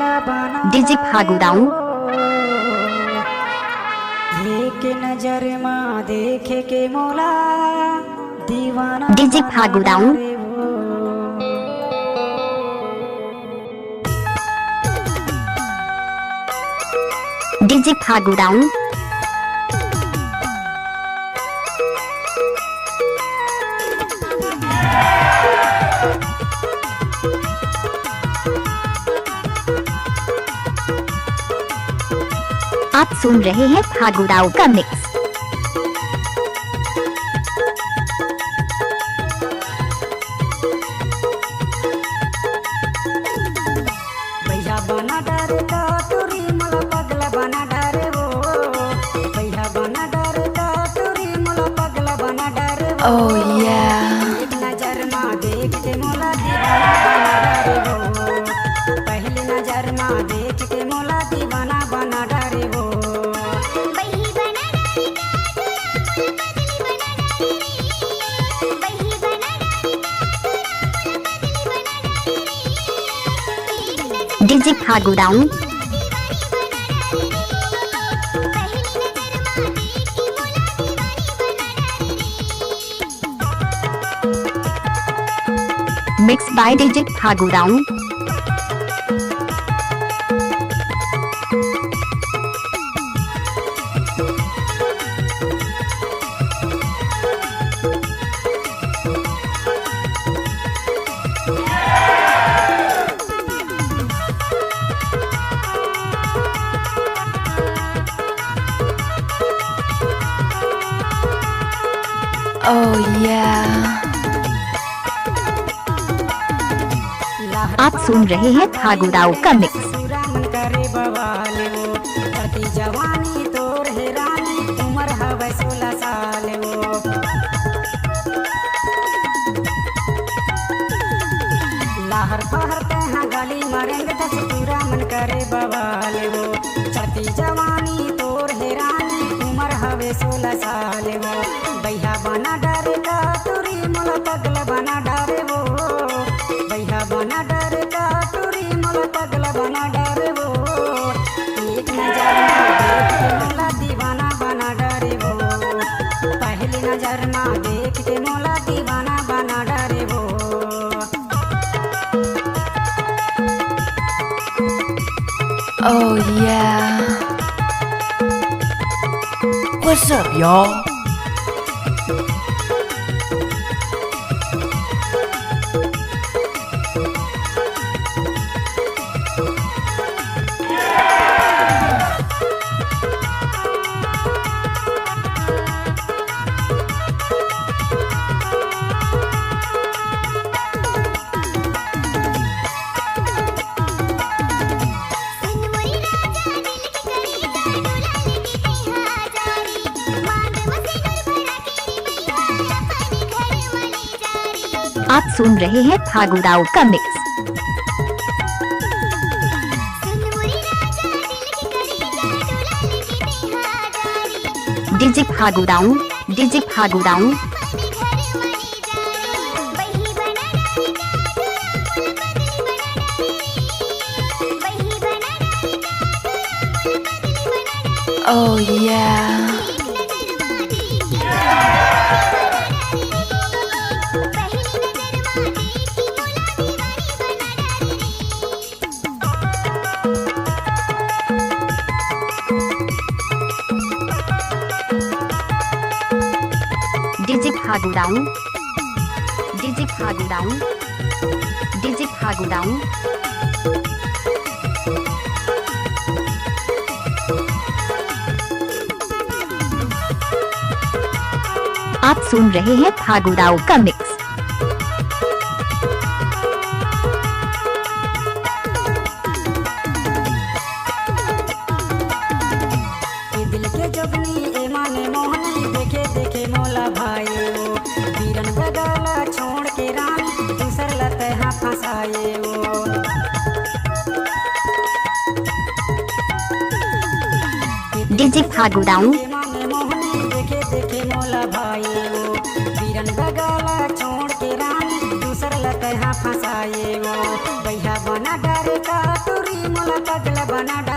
DJ फागुदाऊ एक नजर माँ देखे के मोला दीवाना डीजे फागुदाऊ डीजे फागुदाऊ आप सुन रहे हैं फागुदाऊ का मिक्स। भैया बना डरे का तुरी मला पगला बना डरे वो भैया बना डरे का तुरी मला पगला बना डरे वो एक नजर माँ देख के मोला दीवाना बना डरे वो पहली नजर माँ देख के मोला दीवाना बना डरे वो डीजे फागुदाऊ मिक्स बाय डीजे फागुदाऊ आप सुन रहे हैं फागुदाऊ का मिक्स। मन करे बवाले वो करती जवानी तोर हैरानी उम्र हवे 16 साल वो लहर फहरते हैं गली मरेंगे दस पूरा मन करे बवाले वो चढ़ती जवानी तोर हैरानी उम्र हवे 16 साल वो भैया बना डरे का तुरी मोला पगला बना डरे वो भैया बना डरे का तुरी मोला पगला बना डरे वो एक नजर में देख के मोला दीवाना बना डरे वो पहली नजर में देख के मोला दीवाना बना डरे वो Oh yeah. What's up, y'all? आप सुन रहे हैं फागुदाऊ का मिक्स। डीजे फागुदाऊ डीजे फागुदाऊ Oh yeah. डीजे फागुदाऊ डीजे फागुदाऊ डीजे फागुदाऊ आप सुन रहे हैं फागुदाऊ का मिक्स। ये दिल के जोगनी ए माने मोहनी देखे देखे मोला भाई वो वीरन बगाला छोड़ के रानी दूसर लते हाँ फंसाए वो डीजे फागुदाऊ ए माने मोहनी देखे देखे मोला भाई वो वीरन बगाला छोड़ के रानी दूसर लते हाँ फंसाए वो भैया बना डरे का तुरी मोला बना